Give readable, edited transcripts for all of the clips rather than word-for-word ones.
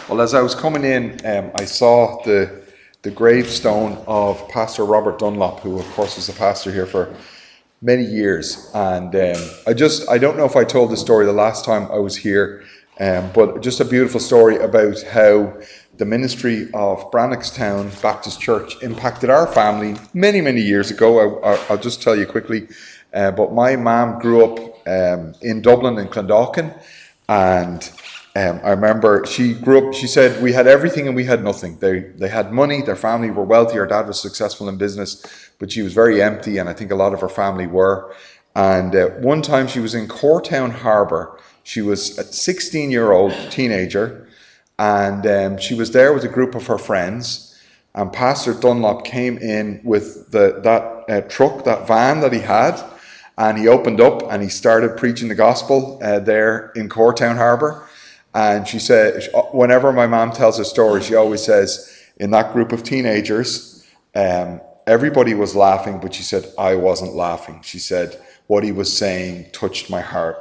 Well, as I was coming in, I saw the gravestone of Pastor Robert Dunlop, who, of course, was the pastor here for many years. And I don't know if I told the story the last time I was here, but just a beautiful story about how the ministry of Brannockstown Baptist Church impacted our family many, many years ago. I'll just tell you quickly. But my mum grew up in Dublin, in Clondalkin, and I remember she grew up, she said, we had everything and we had nothing. They had money, their family were wealthy, her dad was successful in business, but she was very empty, and I think a lot of her family were. And one time she was in Cortown Harbour. She was a 16-year-old teenager, and she was there with a group of her friends, and Pastor Dunlop came in with that truck, that van that he had, and he opened up and he started preaching the gospel there in Cortown Harbour. And she said, whenever my mom tells a story, she always says, in that group of teenagers, everybody was laughing, but she said, I wasn't laughing. She said, what he was saying touched my heart.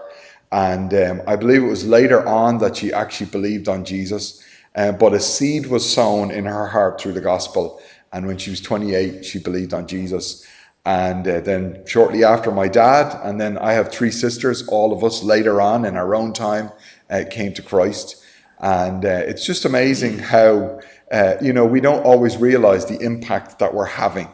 And I believe it was later on that she actually believed on Jesus, but a seed was sown in her heart through the gospel. And when she was 28, she believed on Jesus. And then shortly after, my dad, and then I have three sisters, all of us later on in our own time came to Christ. And it's just amazing how, we don't always realize the impact that we're having.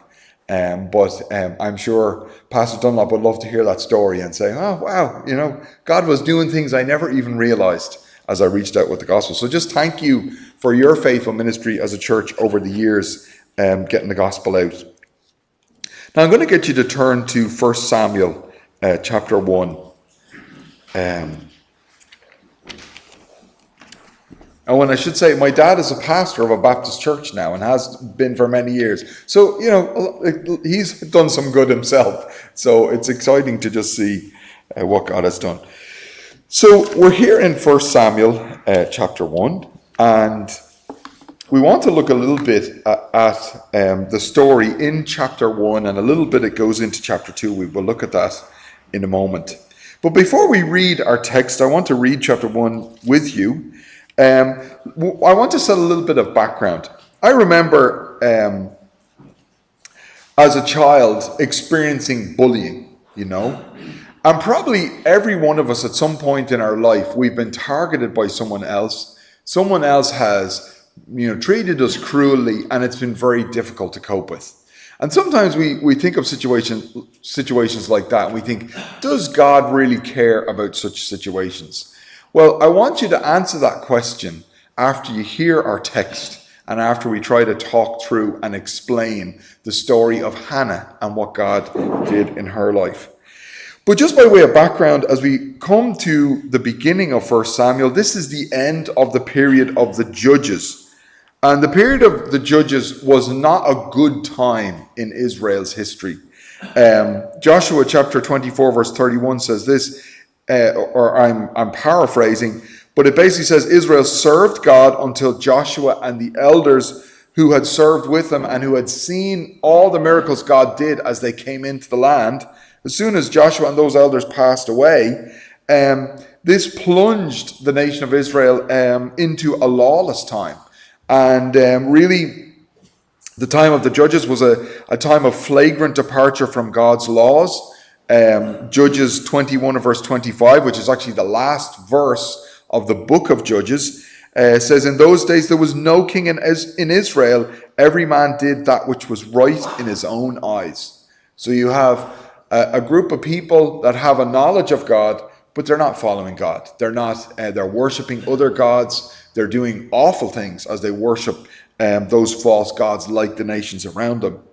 But I'm sure Pastor Dunlop would love to hear that story and say, oh, wow, God was doing things I never even realized as I reached out with the gospel. So just thank you for your faithful ministry as a church over the years, getting the gospel out. Now I'm going to get you to turn to 1 Samuel chapter 1. And when I should say, my dad is a pastor of a Baptist church now and has been for many years. So, he's done some good himself. So it's exciting to just see what God has done. So we're here in 1 Samuel chapter 1. And we want to look a little bit at the story in chapter 1. And a little bit it goes into chapter 2. We will look at that in a moment. But before we read our text, I want to read chapter 1 with you. I want to set a little bit of background. I remember as a child experiencing bullying, and probably every one of us at some point in our life, we've been targeted by someone else. Someone else has, treated us cruelly, and it's been very difficult to cope with. And sometimes we think of situations like that, and we think, does God really care about such situations? Well, I want you to answer that question after you hear our text and after we try to talk through and explain the story of Hannah and what God did in her life. But just by way of background, as we come to the beginning of 1 Samuel, this is the end of the period of the Judges. And the period of the Judges was not a good time in Israel's history. Joshua chapter 24 verse 31 says this, or I'm paraphrasing, but it basically says Israel served God until Joshua and the elders who had served with them and who had seen all the miracles God did as they came into the land. As soon as Joshua and those elders passed away, this plunged the nation of Israel into a lawless time. And really, the time of the Judges was a time of flagrant departure from God's laws. Judges 21 verse 25, which is actually the last verse of the book of Judges, says, in those days there was no king in Israel. Every man did that which was right in his own eyes. So you have a group of people that have a knowledge of God, but they're not following God. They're worshiping other gods. They're doing awful things as they worship those false gods like the nations around them.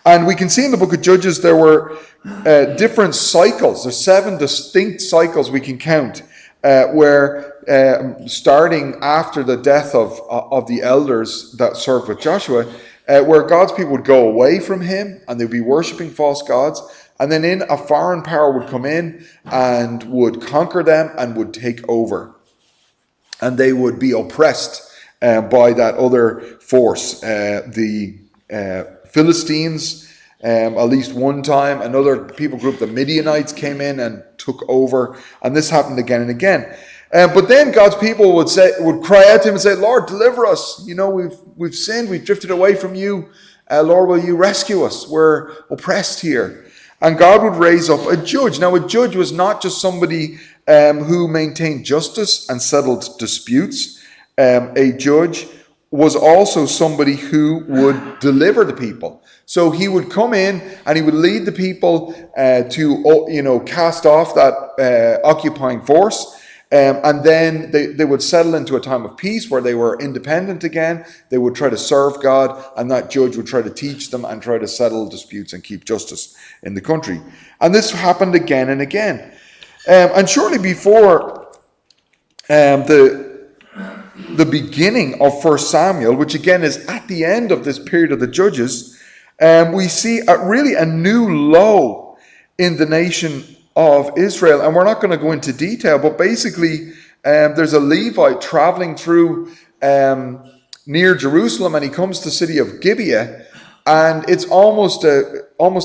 And we can see in the book of Judges there were different cycles. There's 7 distinct cycles we can count, where starting after the death of the elders that served with Joshua, where God's people would go away from him and they'd be worshipping false gods. And then a foreign power would come in and would conquer them and would take over. And they would be oppressed by that other force, the Philistines. At least one time, another people group, the Midianites, came in and took over, and this happened again and again. But then God's people would cry out to him and say, Lord, deliver us. We've sinned. We've drifted away from you. Lord, will you rescue us? We're oppressed here. And God would raise up a judge. Now, a judge was not just somebody who maintained justice and settled disputes. A judge was also somebody who would deliver the people. So he would come in and he would lead the people to cast off that occupying force. And then they would settle into a time of peace where they were independent again. They would try to serve God, and that judge would try to teach them and try to settle disputes and keep justice in the country. And this happened again and again. And shortly before the beginning of 1 Samuel, which again is at the end of this period of the judges, we see really a new low in the nation of Israel. And we're not going to go into detail, but basically there's a Levite traveling through near Jerusalem, and he comes to the city of Gibeah, and it's almost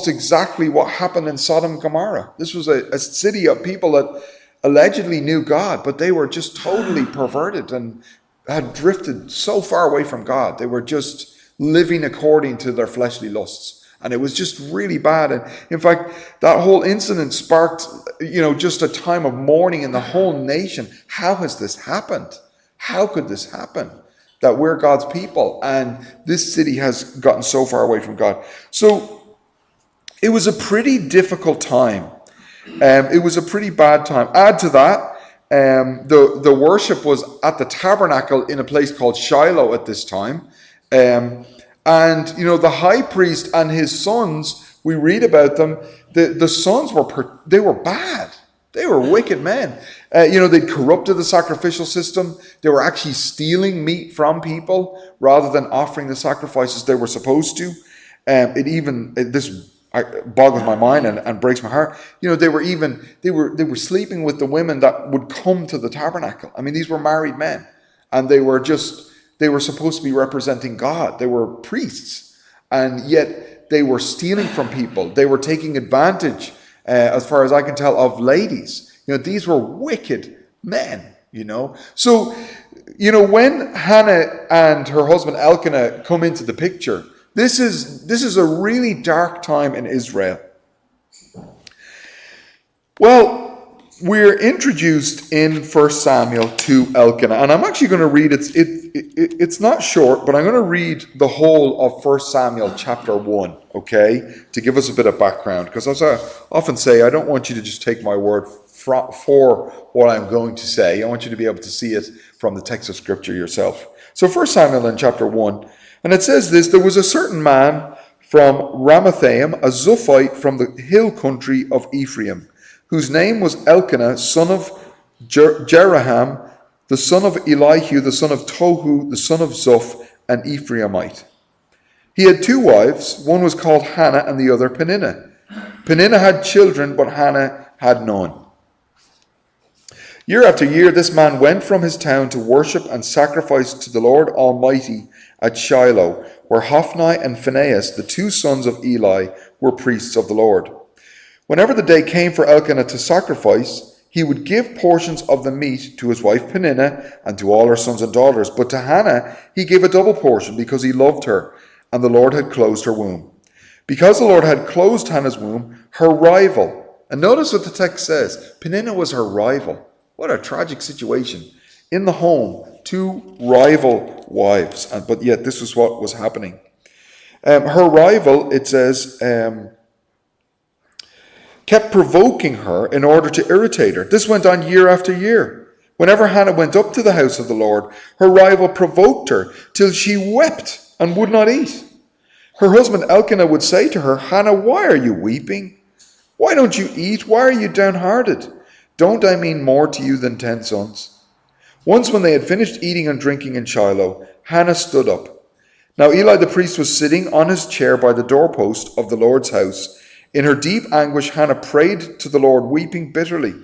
exactly what happened in Sodom and Gomorrah. This was a city of people that allegedly knew God, but they were just totally perverted and had drifted so far away from God. They were just living according to their fleshly lusts. And it was just really bad. And in fact, that whole incident sparked, just a time of mourning in the whole nation. How has this happened? How could this happen? That we're God's people and this city has gotten so far away from God. So it was a pretty difficult time. It was a pretty bad time. Add to that, the worship was at the tabernacle in a place called Shiloh at this time. And, the high priest and his sons, we read about them, the sons they were bad. They were wicked men. They'd corrupted the sacrificial system. They were actually stealing meat from people rather than offering the sacrifices they were supposed to. This boggles my mind and breaks my heart. They were sleeping with the women that would come to the tabernacle. I mean, these were married men, and they were supposed to be representing God. They were priests, and yet they were stealing from people. They were taking advantage, as far as I can tell, of ladies. These were wicked men, So, when Hannah and her husband Elkanah come into the picture, this is a really dark time in Israel. Well, we're introduced in 1 Samuel to Elkanah, and I'm actually going to read it's not short, but I'm going to read the whole of 1 Samuel chapter 1, okay, to give us a bit of background, because as I often say, I don't want you to just take my word for what I'm going to say. I want you to be able to see it from the text of Scripture yourself. So 1 Samuel in chapter 1, and it says this: there was a certain man from Ramathaim, a Zuphite from the hill country of Ephraim, whose name was Elkanah, son of Jeraham, the son of Elihu, the son of Tohu, the son of Zuph, an Ephraimite. He had two wives. One was called Hannah and the other Peninnah. Peninnah had children, but Hannah had none. Year after year, this man went from his town to worship and sacrifice to the Lord Almighty at Shiloh, where Hophni and Phinehas, the two sons of Eli, were priests of the Lord. Whenever the day came for Elkanah to sacrifice, he would give portions of the meat to his wife Peninnah and to all her sons and daughters. But to Hannah he gave a double portion, because he loved her, and the Lord had closed her womb. Because the Lord had closed Hannah's womb, her rival, and notice what the text says, Peninnah was her rival. What a tragic situation. In the home, two rival wives, but yet this was what was happening. Her rival, it says, kept provoking her in order to irritate her. This went on year after year. Whenever Hannah went up to the house of the Lord, her rival provoked her till she wept and would not eat. Her husband Elkanah would say to her, Hannah, why are you weeping? Why don't you eat? Why are you downhearted? Don't I mean more to you than 10 sons? Once when they had finished eating and drinking in Shiloh, Hannah stood up. Now Eli the priest was sitting on his chair by the doorpost of the Lord's house. In her deep anguish, Hannah prayed to the Lord, weeping bitterly.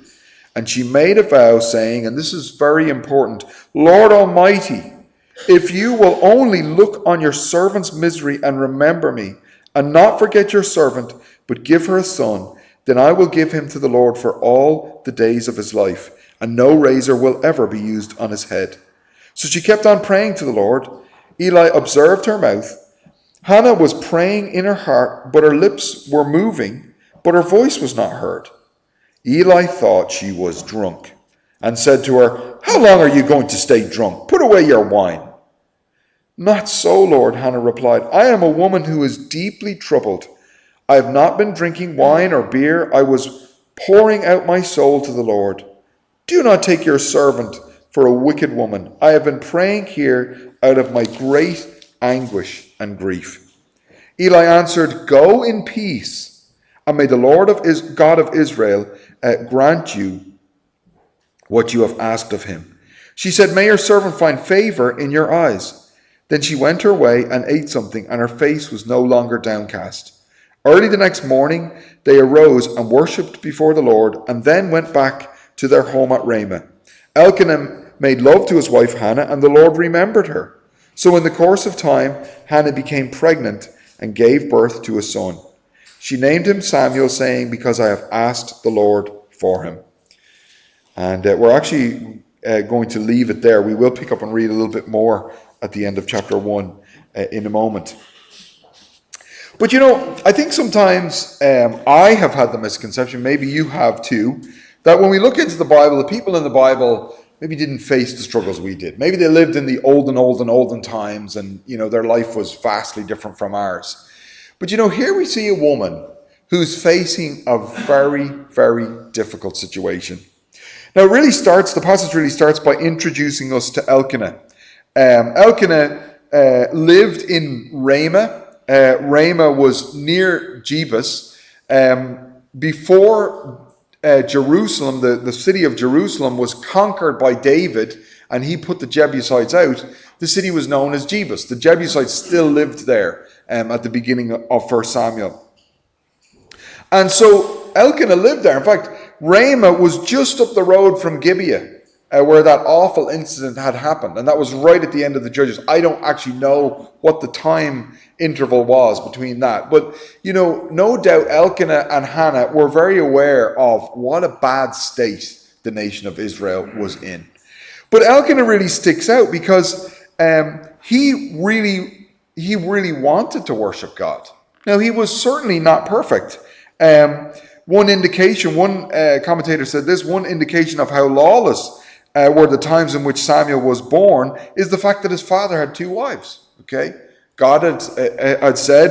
And she made a vow, saying, and this is very important, Lord Almighty, if you will only look on your servant's misery and remember me, and not forget your servant, but give her a son, then I will give him to the Lord for all the days of his life, and no razor will ever be used on his head." So she kept on praying to the Lord. Eli observed her mouth. Hannah was praying in her heart, but her lips were moving, but her voice was not heard. Eli thought she was drunk and said to her, "How long are you going to stay drunk? Put away your wine." "Not so, Lord," Hannah replied. "I am a woman who is deeply troubled. I have not been drinking wine or beer. I was pouring out my soul to the Lord. Do not take your servant for a wicked woman. I have been praying here out of my great anguish and grief." Eli answered, "Go in peace, and may the Lord God of Israel grant you what you have asked of him." She said, "May your servant find favor in your eyes." Then she went her way and ate something, and her face was no longer downcast. Early the next morning, they arose and worshipped before the Lord, and then went back to their home at Ramah. Elkanah made love to his wife Hannah, and the Lord remembered her. So in the course of time, Hannah became pregnant and gave birth to a son. She named him Samuel, saying, "Because I have asked the Lord for him." And we're actually going to leave it there. We will pick up and read a little bit more at the end of chapter 1 in a moment. But I think sometimes I have had the misconception, maybe you have too, that when we look into the Bible, the people in the Bible maybe didn't face the struggles we did. Maybe they lived in the olden times, and their life was vastly different from ours. But here we see a woman who's facing a very, very difficult situation. Now the passage really starts by introducing us to Elkanah. Elkanah lived in Ramah. Ramah was near Jebus. Before Jerusalem, the city of Jerusalem was conquered by David, and he put the Jebusites out. The city was known as Jebus. The Jebusites still lived there at the beginning of 1 Samuel. And so Elkanah lived there. In fact, Ramah was just up the road from Gibeah, where that awful incident had happened. And that was right at the end of the Judges. I don't actually know what the time interval was between that. But, no doubt Elkanah and Hannah were very aware of what a bad state the nation of Israel was in. But Elkanah really sticks out because he really wanted to worship God. Now, he was certainly not perfect. One commentator said this, one indication of how lawless were the times in which Samuel was born is the fact that his father had 2 wives. Okay, God had said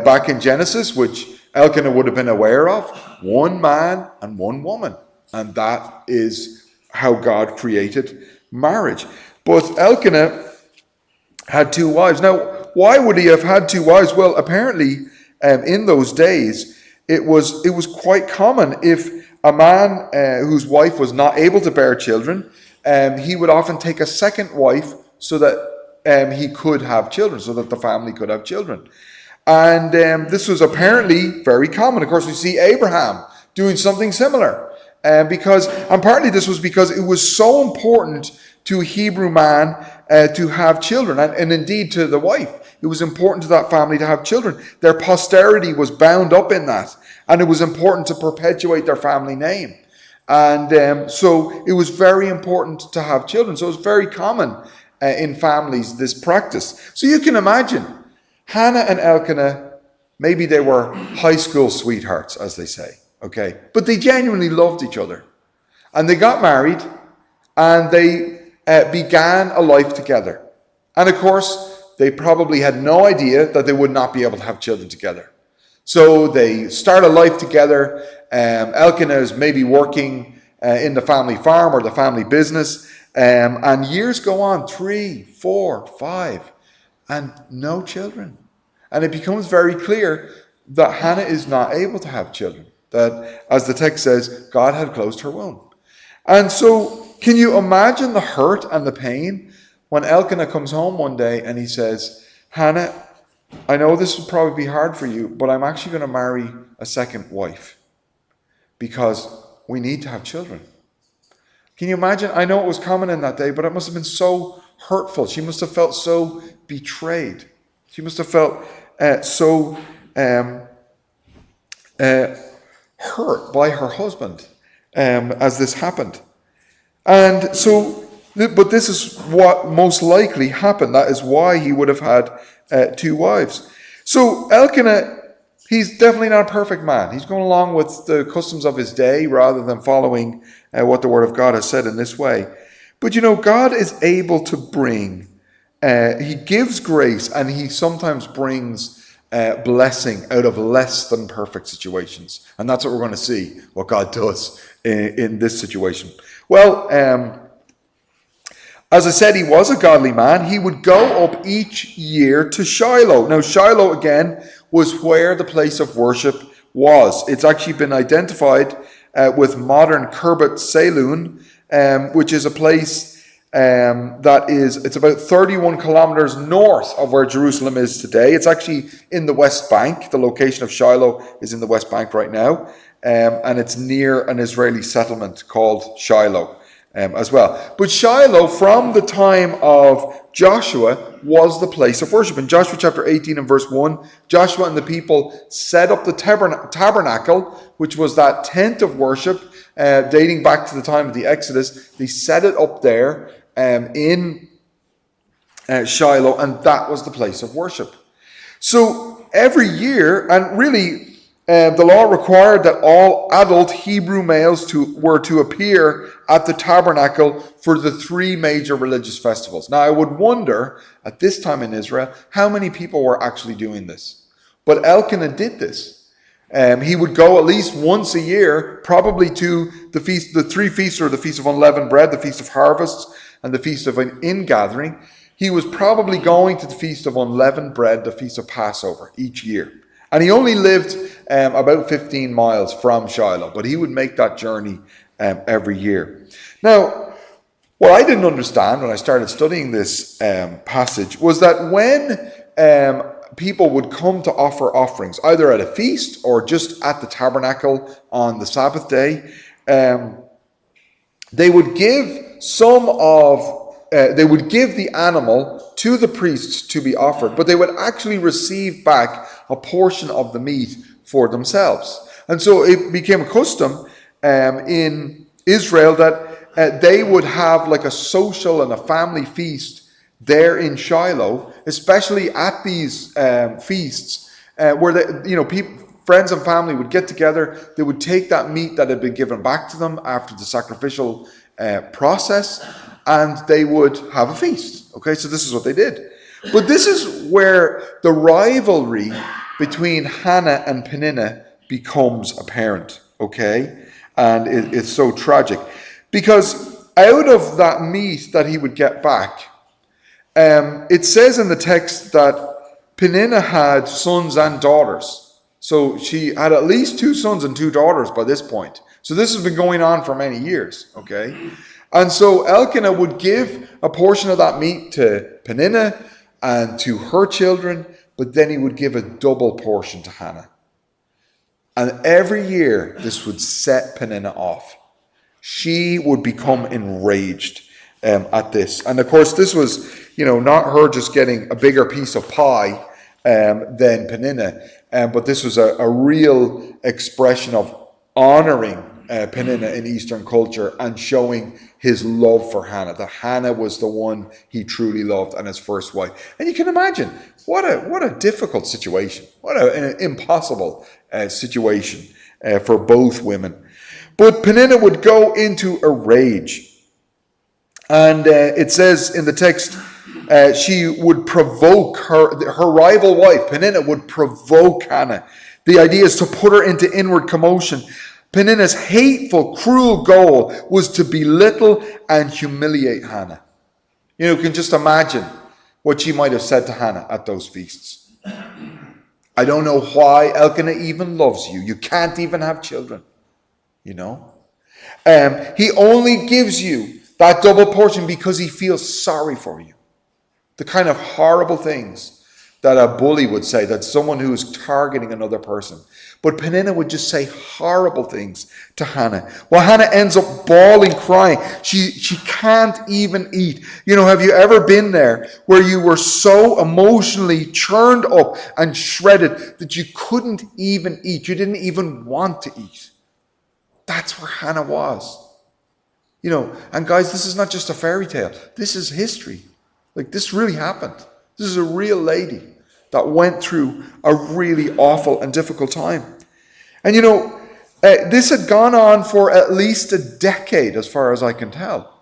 back in Genesis, which Elkanah would have been aware of, 1 man and 1 woman, and that is how God created marriage. But Elkanah had 2 wives. Now, why would he have had 2 wives? Well, apparently, in those days, it was quite common if a man whose wife was not able to bear children, he would often take a second wife so that he could have children, so that the family could have children. And this was apparently very common. Of course, we see Abraham doing something similar. And partly this was because it was so important to a Hebrew man to have children, and indeed to the wife. It was important to that family to have children. Their posterity was bound up in that, and it was important to perpetuate their family name. And so it was very important to have children. So it was very common in families, this practice. So you can imagine, Hannah and Elkanah, maybe they were high school sweethearts, as they say, okay? But they genuinely loved each other. And they got married, and they began a life together. And of course, they probably had no idea that they would not be able to have children together. So they start a life together. Elkanah is maybe working in the family farm or the family business. And years go on, 3, 4, 5, and no children. And it becomes very clear that Hannah is not able to have children. That, as the text says, God had closed her womb. And so, can you imagine the hurt and the pain when Elkanah comes home one day and he says, "Hannah, I know this will probably be hard for you, but I'm actually going to marry a second wife because we need to have children." Can you imagine? I know it was common in that day, but it must have been so hurtful. She must have felt so betrayed. She must have felt so hurt by her husband as this happened. And so, but this is what most likely happened. That is why he would have had two wives. So Elkanah, he's definitely not a perfect man. He's going along with the customs of his day rather than following what the Word of God has said in this way. But God is able to bring, he gives grace, and he sometimes brings blessing out of less than perfect situations. And that's what we're going to see, what God does in this situation. Well, as I said, he was a godly man. He would go up each year to Shiloh. Now, Shiloh, again, was where the place of worship was. It's actually been identified with modern Kirbet Saloon, which is a place it's about 31 kilometers north of where Jerusalem is today. It's actually in the West Bank. The location of Shiloh is in the West Bank right now, and it's near an Israeli settlement called Shiloh as well. But Shiloh, from the time of Joshua, was the place of worship. In Joshua chapter 18 and verse 1, Joshua and the people set up the tabernacle, which was that tent of worship dating back to the time of the Exodus. They set it up there in Shiloh, and that was the place of worship. So every year, and really the law required that all adult Hebrew males were to appear at the tabernacle for the three major religious festivals. Now, I would wonder at this time in Israel how many people were actually doing this. But Elkanah did this. He would go at least once a year, probably to the three feasts, or the Feast of Unleavened Bread, the Feast of Harvests, and the Feast of Ingathering. He was probably going to the Feast of Unleavened Bread, the Feast of Passover, each year. And he only lived about 15 miles from Shiloh, but he would make that journey every year. Now, what I didn't understand when I started studying this passage was that when people would come to offer offerings, either at a feast or just at the tabernacle on the Sabbath day, they would give they would give the animal to the priests to be offered, but they would actually receive back a portion of the meat for themselves. And so it became a custom in Israel that they would have like a social and a family feast there in Shiloh, especially at these feasts, where friends and family would get together. They would take that meat that had been given back to them after the sacrificial process, and they would have a feast. Okay, so this is what they did. But this is where the rivalry between Hannah and Peninnah becomes apparent. Okay, and it's so tragic, because out of that meat that he would get back, it says in the text that Peninnah had sons and daughters. So she had at least 2 sons and 2 daughters by this point. So this has been going on for many years, okay? And so Elkanah would give a portion of that meat to Peninnah and to her children, but then he would give a double portion to Hannah. And every year this would set Peninnah off. She would become enraged at this. And of course, this was, not her just getting a bigger piece of pie than Peninnah, but this was a real expression of honoring Peninnah in Eastern culture and showing his love for Hannah. That Hannah was the one he truly loved and his first wife. And you can imagine what a difficult situation, what an impossible situation for both women. But Peninnah would go into a rage. And it says in the text, she would provoke her rival wife. Peninnah would provoke Hannah. The idea is to put her into inward commotion. Peninnah's hateful, cruel goal was to belittle and humiliate Hannah. You can just imagine what she might have said to Hannah at those feasts. I don't know why Elkanah even loves you. You can't even have children. He only gives you that double portion because he feels sorry for you. The kind of horrible things that a bully would say, that someone who is targeting another person. But Peninnah would just say horrible things to Hannah. Well, Hannah ends up bawling, crying. She can't even eat. Have you ever been there where you were so emotionally churned up and shredded that you couldn't even eat? You didn't even want to eat. That's where Hannah was. And guys, this is not just a fairy tale. This is history. Like, this really happened. This is a real lady that went through a really awful and difficult time. And this had gone on for at least a decade, as far as I can tell.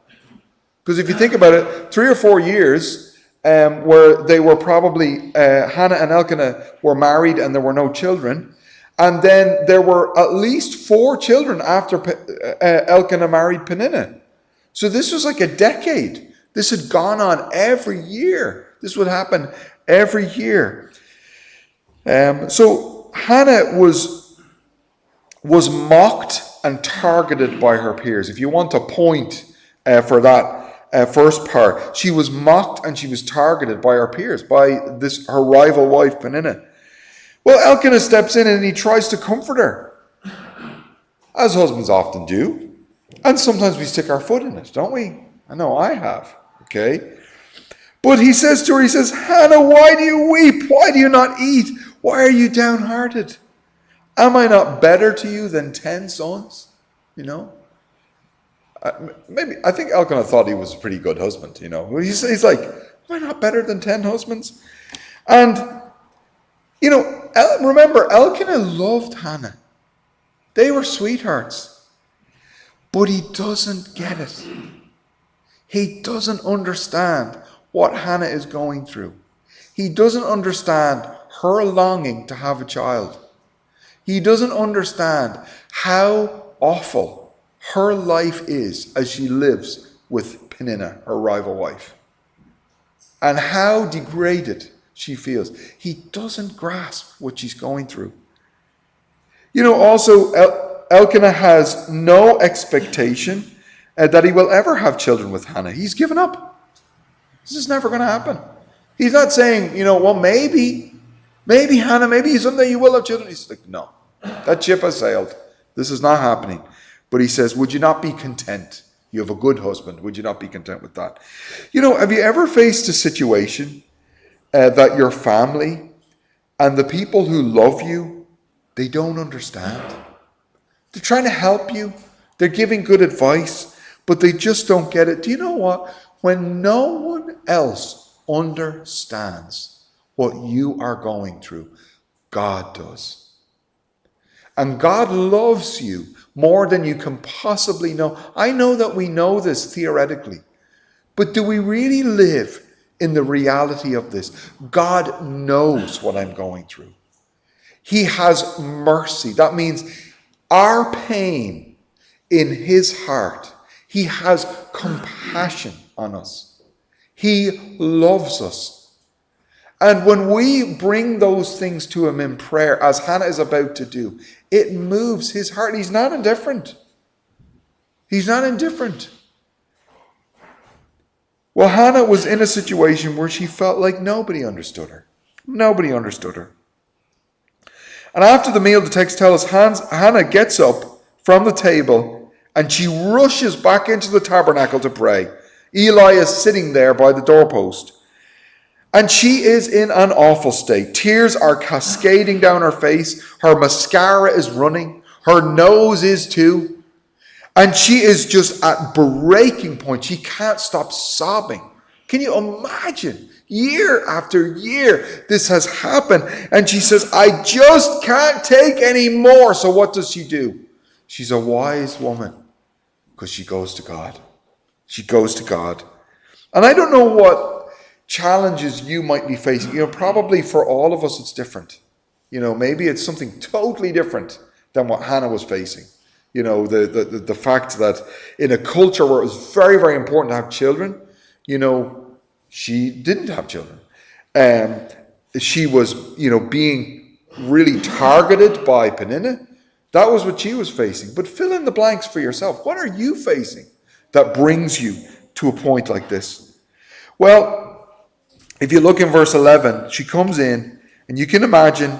Because if you think about it, 3 or 4 years where they were probably, Hannah and Elkanah were married and there were no children. And then there were at least 4 children after Elkanah married Peninnah. So this was like a decade. This had gone on every year. This would happen every year. So Hannah was mocked and targeted by her peers. If you want a point for that first part, she was mocked and she was targeted by her peers, by her rival wife Peninnah. Well, Elkanah steps in and he tries to comfort her, as husbands often do. And sometimes we stick our foot in it, don't we? I know I have, okay? But he says to her, Hannah, why do you weep? Why do you not eat? Why are you downhearted? Am I not better to you than 10 sons? I think Elkanah thought he was a pretty good husband, He's like, am I not better than 10 husbands? And remember, Elkanah loved Hannah. They were sweethearts. But he doesn't get it. He doesn't understand what Hannah is going through. He doesn't understand her longing to have a child. He doesn't understand how awful her life is as she lives with Peninnah, her rival wife. And how degraded she feels. He doesn't grasp what she's going through. Also, Elkanah has no expectation that he will ever have children with Hannah. He's given up. This is never going to happen. He's not saying, well, maybe Hannah, maybe someday you will have children. He's like, no, that ship has sailed. This is not happening. But he says, would you not be content? You have a good husband. Would you not be content with that? Have you ever faced a situation that your family and the people who love you, they don't understand? They're trying to help you. They're giving good advice, but they just don't get it. Do you know what? When no one else understands what you are going through, God does. And God loves you more than you can possibly know. I know that we know this theoretically, but do we really live in the reality of this? God knows what I'm going through. He has mercy. That means our pain in his heart. He has compassion on us. He loves us. And when we bring those things to him in prayer, as Hannah is about to do, it moves his heart. He's not indifferent. He's not indifferent. Well, Hannah was in a situation where she felt like nobody understood her. Nobody understood her. And after the meal, the text tells us Hannah gets up from the table and she rushes back into the tabernacle to pray. Eli is sitting there by the doorpost. And she is in an awful state. Tears are cascading down her face. Her mascara is running. Her nose is too. And she is just at breaking point. She can't stop sobbing. Can you imagine? Year after year, this has happened. And she says, I just can't take any more. So what does she do? She's a wise woman because she goes to God. She goes to God. And I don't know what challenges you might be facing. Probably for all of us, it's different. Maybe it's something totally different than what Hannah was facing. The fact that in a culture where it was very, very important to have children, she didn't have children. She was, being really targeted by Peninnah. That was what she was facing. But fill in the blanks for yourself. What are you facing that brings you to a point like this? Well, if you look in verse 11, she comes in, and you can imagine,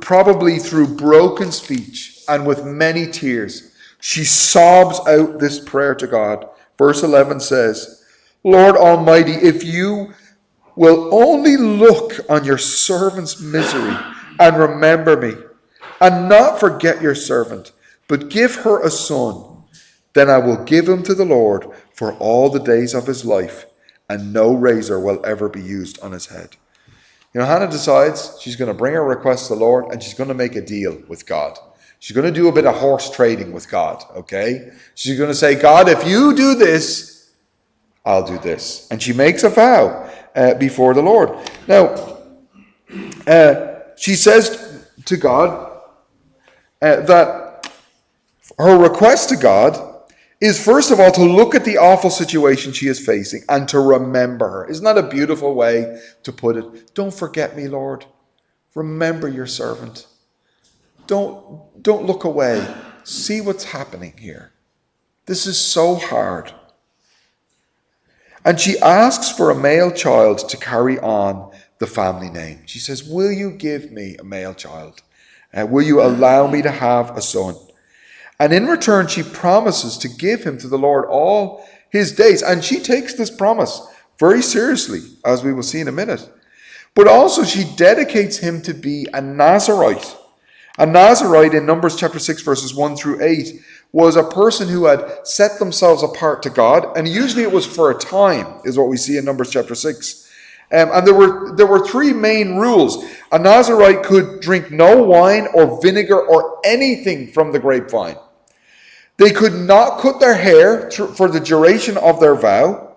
probably through broken speech and with many tears, she sobs out this prayer to God. Verse 11 says, Lord Almighty, if you will only look on your servant's misery and remember me, and not forget your servant, but give her a son, Then I will give him to the Lord for all the days of his life, and no razor will ever be used on his head. Hannah decides she's going to bring her request to the Lord, and she's going to make a deal with God. She's going to do a bit of horse trading with God, okay? She's going to say, God, if you do this, I'll do this. And she makes a vow before the Lord. Now, she says to God that her request to God is, first of all, to look at the awful situation she is facing and to remember her. Isn't that a beautiful way to put it? Don't forget me, Lord. Remember your servant. Don't look away. See what's happening here. This is so hard. And she asks for a male child to carry on the family name. She says, will you give me a male child? Will you allow me to have a son? And in return, she promises to give him to the Lord all his days. And she takes this promise very seriously, as we will see in a minute. But also she dedicates him to be a Nazirite. A Nazirite in Numbers chapter 6, verses 1 through 8, was a person who had set themselves apart to God. And usually it was for a time, is what we see in Numbers chapter 6. And there were three main rules. A Nazirite could drink no wine or vinegar or anything from the grapevine. They could not cut their hair for the duration of their vow.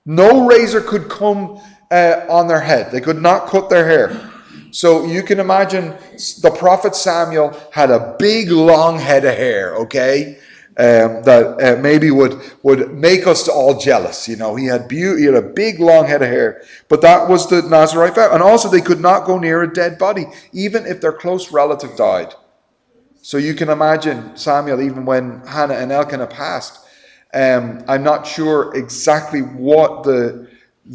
No razor could come on their head. They could not cut their hair. So you can imagine the prophet Samuel had a big long head of hair, okay? That maybe would make us all jealous. He had he had a big long head of hair. But that was the Nazirite vow. And also they could not go near a dead body, even if their close relative died. So you can imagine Samuel, even when Hannah and Elkanah passed. I'm not sure exactly what the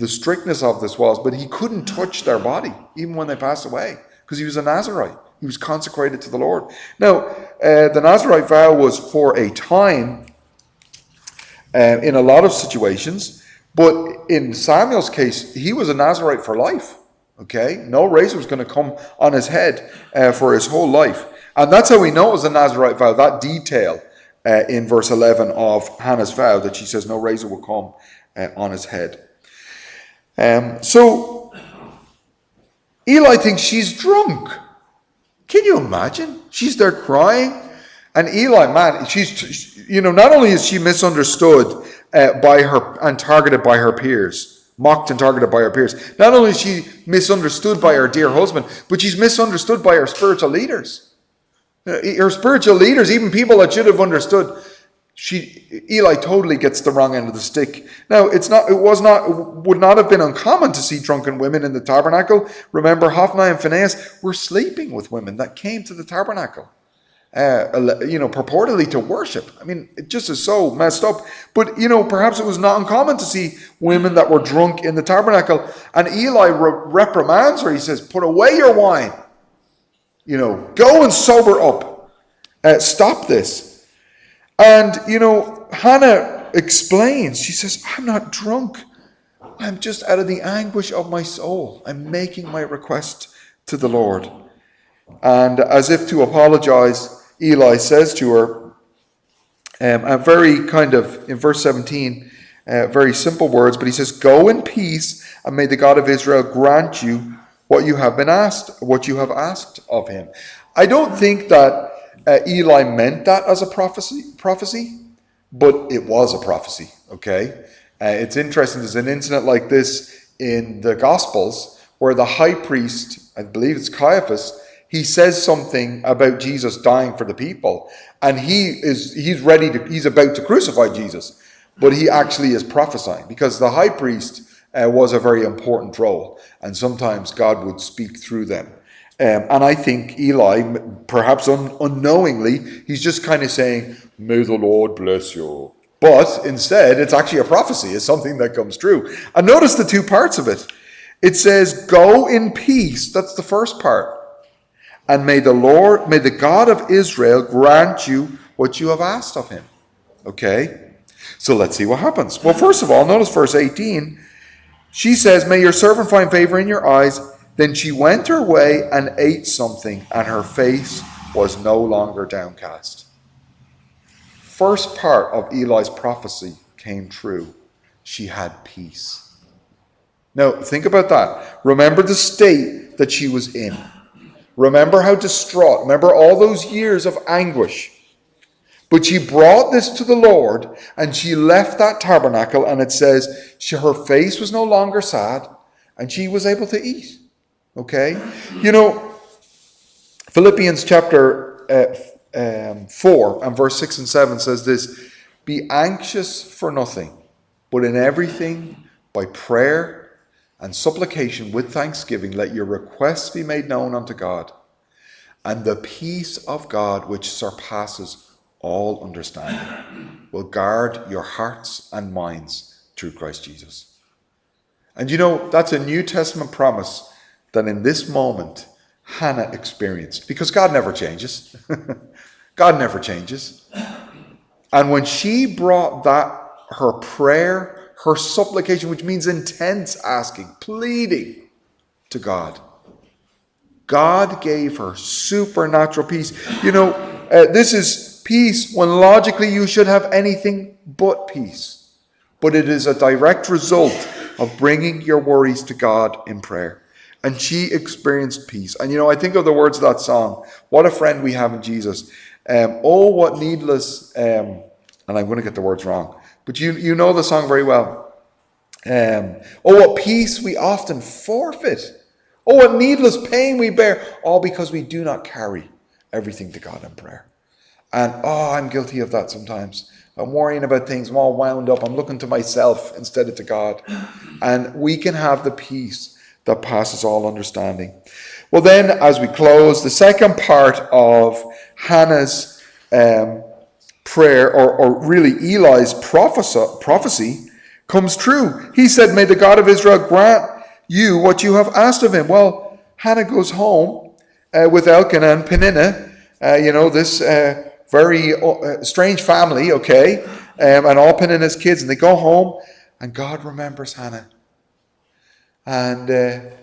strictness of this was, but he couldn't touch their body, even when they passed away, because he was a Nazirite. He was consecrated to the Lord. Now, the Nazirite vow was for a time in a lot of situations, but in Samuel's case, he was a Nazirite for life. Okay? No razor was going to come on his head for his whole life. And that's how we know it was a Nazirite vow, that detail in verse 11 of Hannah's vow, that she says no razor will come on his head. So Eli thinks she's drunk. Can you imagine? She's there crying. And Eli, man, she's not only is she misunderstood by her and targeted by her peers, mocked and targeted by her peers, not only is she misunderstood by her dear husband, but she's misunderstood by her spiritual leaders. Her spiritual leaders, even people that should have understood, Eli totally gets the wrong end of the stick. Now, would not have been uncommon to see drunken women in the tabernacle. Remember, Hophni and Phinehas were sleeping with women that came to the tabernacle, purportedly to worship. I mean, it just is so messed up. But, perhaps it was not uncommon to see women that were drunk in the tabernacle. And Eli reprimands her. He says, put away your wine. Go and sober up. Stop this. And, Hannah explains. She says, I'm not drunk. I'm just out of the anguish of my soul. I'm making my request to the Lord. And as if to apologize, Eli says to her, a very kind of, in verse 17, very simple words, but he says, go in peace, and may the God of Israel grant you what you have asked of him. I don't think that Eli meant that as a prophecy, but it was a prophecy, okay? It's interesting, there's an incident like this in the Gospels where the high priest, I believe it's Caiaphas, he says something about Jesus dying for the people, and he's about to crucify Jesus, but he actually is prophesying, because the high priest was a very important role, and sometimes God would speak through them. And I think Eli, perhaps unknowingly, he's just kind of saying, may the Lord bless you. But instead, it's actually a prophecy. It's something that comes true. And notice the two parts of it. It says, go in peace. That's the first part. And may the God of Israel grant you what you have asked of him. Okay? So let's see what happens. Well, first of all, notice verse 18. She says, may your servant find favor in your eyes. Then she went her way and ate something, and her face was no longer downcast. first part of Eli's prophecy came true. She had peace. Now, think about that. Remember the state that she was in. Remember how distraught. Remember all those years of anguish. But she brought this to the Lord, and she left that tabernacle, and it says her face was no longer sad, and she was able to eat. Okay? You know, Philippians chapter 4 and verse 6 and 7 says this: be anxious for nothing, but in everything by prayer and supplication with thanksgiving let your requests be made known unto God, and the peace of God which surpasses all understanding will guard your hearts and minds through Christ Jesus. And you know, that's a New Testament promise that in this moment Hannah experienced, because God never changes. God never changes. And when she brought that, her prayer, her supplication, which means intense asking, pleading to God, God gave her supernatural peace. You know, this is peace when logically you should have anything but peace. But it is a direct result of bringing your worries to God in prayer. And she experienced peace. And you know, I think of the words of that song, what a friend we have in Jesus. Oh, what needless, and I'm going to get the words wrong, but you know the song very well. Oh, what peace we often forfeit. Oh, what needless pain we bear, all because we do not carry everything to God in prayer. And I'm guilty of that sometimes. I'm worrying about things, I'm all wound up, I'm looking to myself instead of to God. And we can have the peace that passes all understanding. Well then, as we close, the second part of Hannah's prayer, or really Eli's prophecy, comes true. He said, may the God of Israel grant you what you have asked of him. Well, Hannah goes home with Elkanah and Peninnah, this very strange family, okay, and all Peninnah's kids, and they go home, and God remembers Hannah. And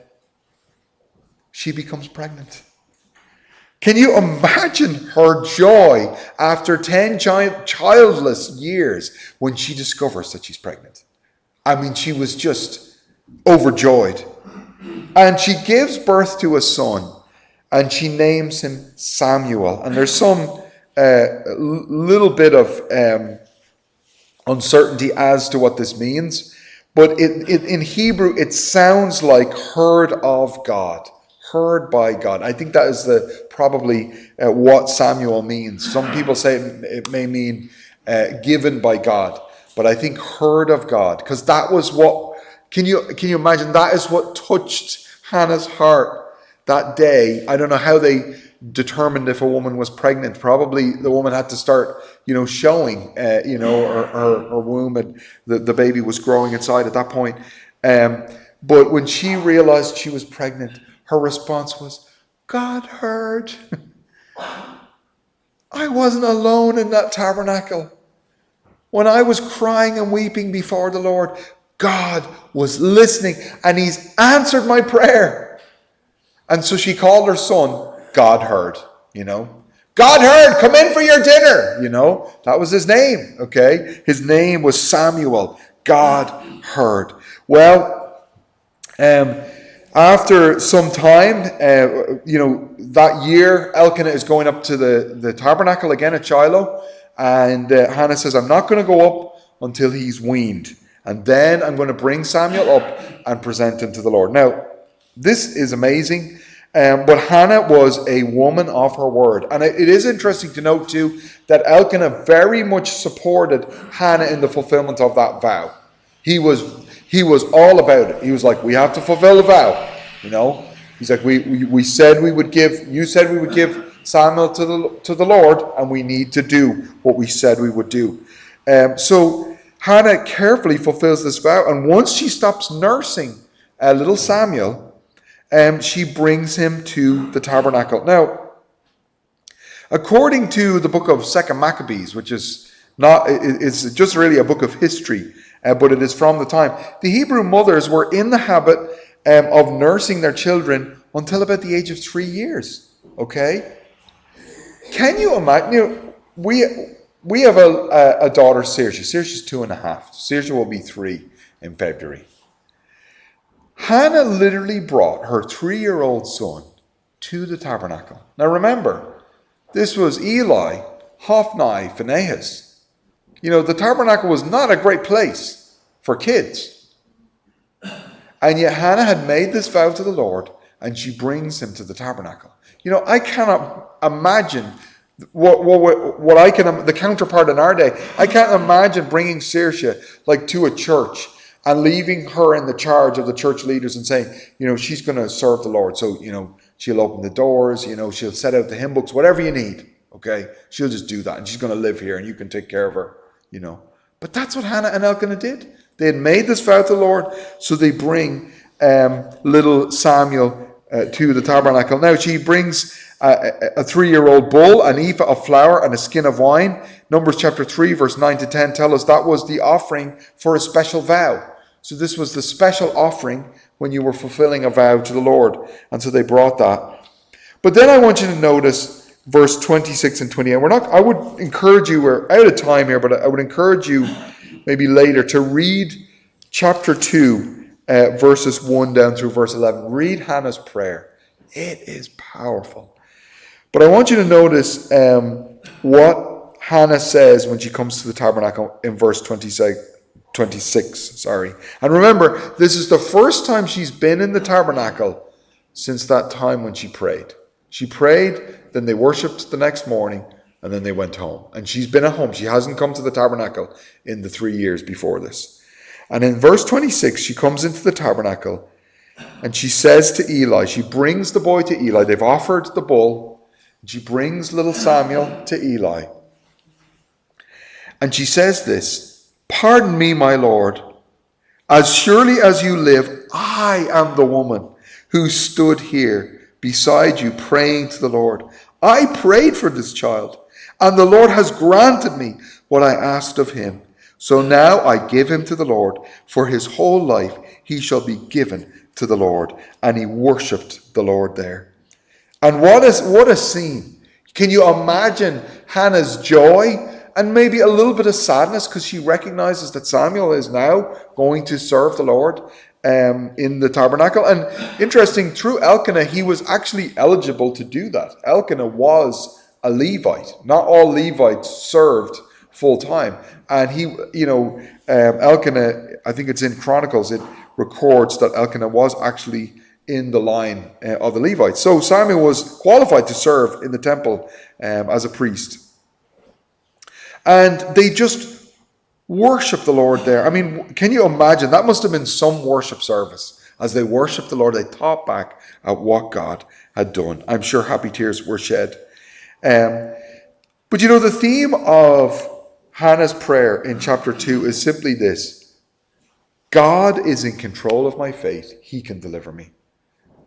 she becomes pregnant. Can you imagine her joy after 10 childless years when she discovers that she's pregnant? I mean, she was just overjoyed. And she gives birth to a son, and she names him Samuel. And there's some little bit of uncertainty as to what this means. But in Hebrew, it sounds like heard of God. Heard by God. I think that is probably what Samuel means. Some people say it may mean given by God, but I think heard of God, because that was what. Can you imagine? That is what touched Hannah's heart that day. I don't know how they determined if a woman was pregnant. Probably the woman had to start, showing, her womb, and the baby was growing inside at that point. But when she realized she was pregnant, her response was, God heard. I wasn't alone in that tabernacle. When I was crying and weeping before the Lord, God was listening, and he's answered my prayer. And so she called her son, God heard, God heard, come in for your dinner, That was his name, okay? His name was Samuel. God heard. Well, after some time, that year, Elkanah is going up to the tabernacle again at Shiloh. And Hannah says, I'm not going to go up until he's weaned. And then I'm going to bring Samuel up and present him to the Lord. Now, this is amazing. But Hannah was a woman of her word. And it is interesting to note, too, that Elkanah very much supported Hannah in the fulfillment of that vow. He was all about it. He was like, we have to fulfill the vow. He's like, we said we would give, you said we would give Samuel to the Lord, and we need to do what we said we would do. So Hannah carefully fulfills this vow, and once she stops nursing little Samuel, she brings him to the tabernacle. Now, according to the book of 2 Maccabees, which is just really a book of history, but it is from the time, the Hebrew mothers were in the habit of nursing their children until about the age of 3 years. Okay? Can you imagine? we have a daughter, Saoirse. Saoirse's 2.5. Saoirse will be 3 in February. Hannah literally brought her 3-year-old son to the tabernacle. Now remember, this was Eli, Hophni, Phinehas. The tabernacle was not a great place for kids. And yet Hannah had made this vow to the Lord, and she brings him to the tabernacle. I cannot imagine what I can, the counterpart in our day. I can't imagine bringing Saoirse to a church and leaving her in the charge of the church leaders and saying, she's going to serve the Lord. So, she'll open the doors, she'll set out the hymn books, whatever you need. Okay. She'll just do that. And she's going to live here and you can take care of her, But that's what Hannah and Elkanah did. They had made this vow to the Lord. So they bring little Samuel to the tabernacle. Now she brings a 3-year-old bull, an ephah of flour, and a skin of wine. Numbers chapter 3, verse 9 to 10 tell us that was the offering for a special vow. So this was the special offering when you were fulfilling a vow to the Lord. And so they brought that. But then I want you to notice verse 26 and 28. I would encourage you, we're out of time here, but I would encourage you maybe later to read chapter 2, verses 1 down through verse 11. Read Hannah's prayer. It is powerful. But I want you to notice what Hannah says when she comes to the tabernacle in verse 26. And remember, this is the first time she's been in the tabernacle since that time when she prayed. She prayed, then they worshipped the next morning, and then they went home. And she's been at home. She hasn't come to the tabernacle in the 3 years before this. And in verse 26, she comes into the tabernacle, and she says to Eli, she brings the boy to Eli. They've offered the bull, and she brings little Samuel to Eli. And she says this, "Pardon me, my Lord, as surely as you live, I am the woman who stood here beside you praying to the Lord. I prayed for this child, and the Lord has granted me what I asked of him. So now I give him to the Lord. For his whole life he shall be given to the Lord." And he worshipped the Lord there. And what a scene. Can you imagine Hannah's joy? And maybe a little bit of sadness because she recognizes that Samuel is now going to serve the Lord in the tabernacle. And interesting, through Elkanah, he was actually eligible to do that. Elkanah was a Levite. Not all Levites served full time. And Elkanah, I think it's in Chronicles, it records that Elkanah was actually in the line of the Levites. So Samuel was qualified to serve in the temple as a priest. And they just worship the Lord there. I mean, can you imagine? That must have been some worship service. As they worshiped the Lord, they thought back at what God had done. I'm sure happy tears were shed. But the theme of Hannah's prayer in chapter 2 is simply this: God is in control of my fate. He can deliver me.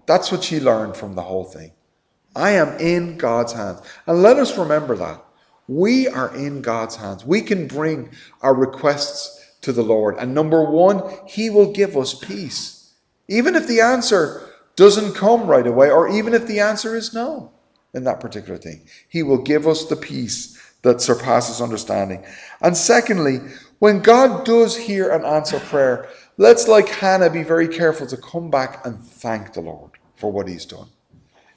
That's what she learned from the whole thing. I am in God's hands. And let us remember that. We are in God's hands. We can bring our requests to the Lord. And number one, he will give us peace. Even if the answer doesn't come right away, or even if the answer is no in that particular thing, he will give us the peace that surpasses understanding. And secondly, when God does hear and answer prayer, let's, like Hannah, be very careful to come back and thank the Lord for what he's done.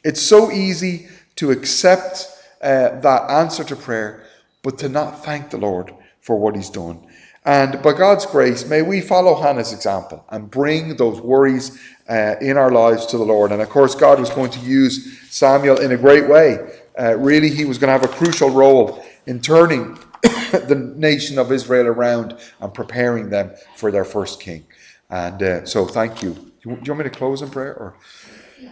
It's so easy to accept that answer to prayer, but to not thank the Lord for what he's done. And by God's grace, may we follow Hannah's example and bring those worries in our lives to the Lord. And of course, God was going to use Samuel in a great way. Really, he was going to have a crucial role in turning the nation of Israel around and preparing them for their first king. And so thank you. Do you want me to close in prayer? Or? Yeah.